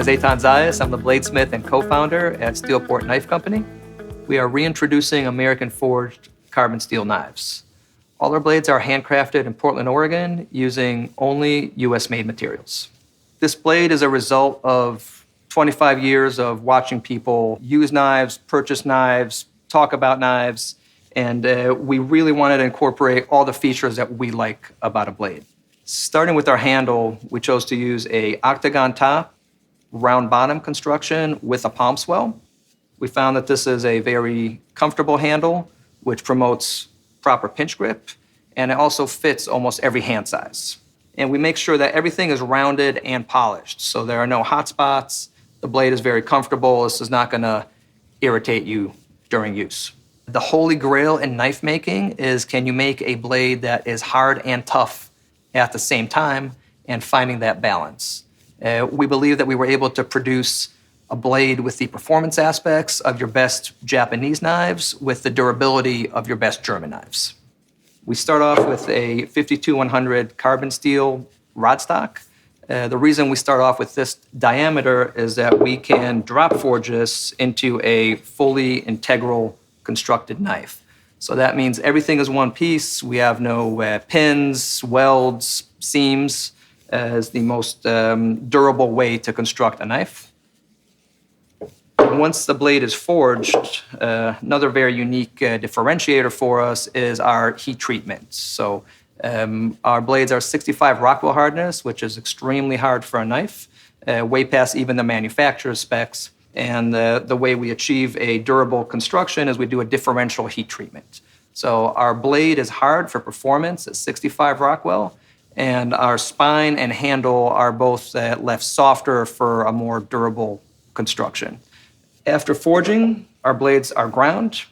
is Eytan Zias. I'm the Bladesmith and co-founder at STEELPORT Knife Company. We are reintroducing American-forged carbon steel knives. All our blades are handcrafted in Portland, Oregon, using only US-made materials. This blade is a result of 25 years of watching people use knives, purchase knives, talk about knives, and we really wanted to incorporate all the features that we like about a blade. Starting with our handle, we chose to use an octagon top, round bottom construction with a palm swell. We found that this is a very comfortable handle, which promotes proper pinch grip, and it also fits almost every hand size. And we make sure that everything is rounded and polished, so there are no hot spots. The blade is very comfortable. This is not going to irritate you during use. The holy grail in knife making is, can you make a blade that is hard and tough at the same time, and finding that balance. We believe that we were able to produce a blade with the performance aspects of your best Japanese knives with the durability of your best German knives. We start off with a 52-100 carbon steel Rodstock. The reason we start off with this diameter is that we can drop forge this into a fully integral constructed knife. So that means everything is one piece. We have no pins, welds, seams, as the most durable way to construct a knife. Once the blade is forged, another very unique differentiator for us is our heat treatment. So our blades are 65 Rockwell hardness, which is extremely hard for a knife, way past even the manufacturer's specs. And the way we achieve a durable construction is we do a differential heat treatment. So our blade is hard for performance at 65 Rockwell, and our spine and handle are both left softer for a more durable construction. After forging, our blades are ground,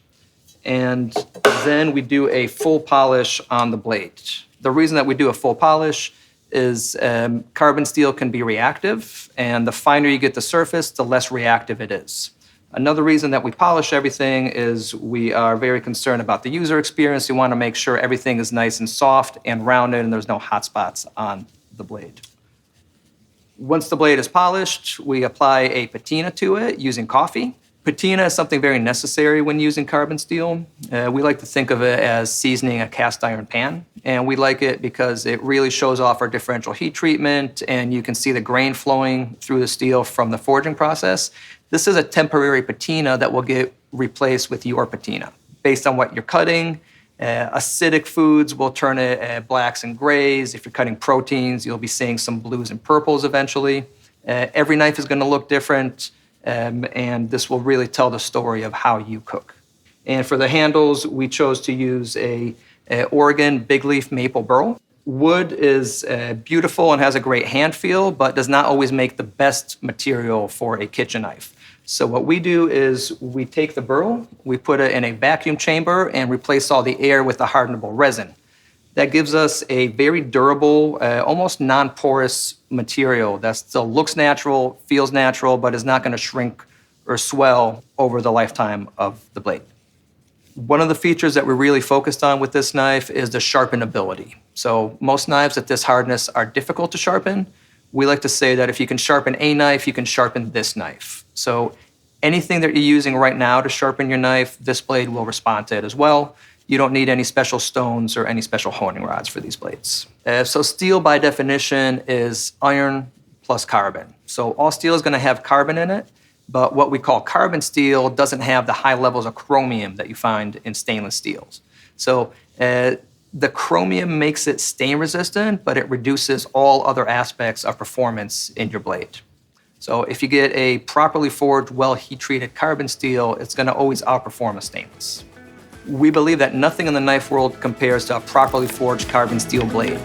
and then we do a full polish on the blade. The reason that we do a full polish is carbon steel can be reactive, and the finer you get the surface, the less reactive it is. Another reason that we polish everything is we are very concerned about the user experience. We want to make sure everything is nice and soft and rounded and there's no hot spots on the blade. Once the blade is polished, we apply a patina to it using coffee. Patina is something very necessary when using carbon steel. We like to think of it as seasoning a cast iron pan, and we like it because it really shows off our differential heat treatment, and you can see the grain flowing through the steel from the forging process. This is a temporary patina that will get replaced with your patina. Based on what you're cutting, acidic foods will turn it blacks and grays. If you're cutting proteins, you'll be seeing some blues and purples eventually. Every knife is going to look different. And this will really tell the story of how you cook. And for the handles, we chose to use a Oregon big leaf maple burl. Wood is beautiful and has a great hand feel, but does not always make the best material for a kitchen knife. So what we do is we take the burl, we put it in a vacuum chamber and replace all the air with a hardenable resin. That gives us a very durable, almost non-porous material that still looks natural, feels natural, but is not going to shrink or swell over the lifetime of the blade. One of the features that we're really focused on with this knife is the sharpenability. So most knives at this hardness are difficult to sharpen. We like to say that if you can sharpen a knife, you can sharpen this knife. So anything that you're using right now to sharpen your knife, this blade will respond to it as well. You don't need any special stones or any special honing rods for these blades. So steel, by definition, is iron plus carbon. So all steel is going to have carbon in it, but what we call carbon steel doesn't have the high levels of chromium that you find in stainless steels. So the chromium makes it stain resistant, but it reduces all other aspects of performance in your blade. So if you get a properly forged, well heat-treated carbon steel, it's going to always outperform a stainless. We believe that nothing in the knife world compares to a properly forged carbon steel blade.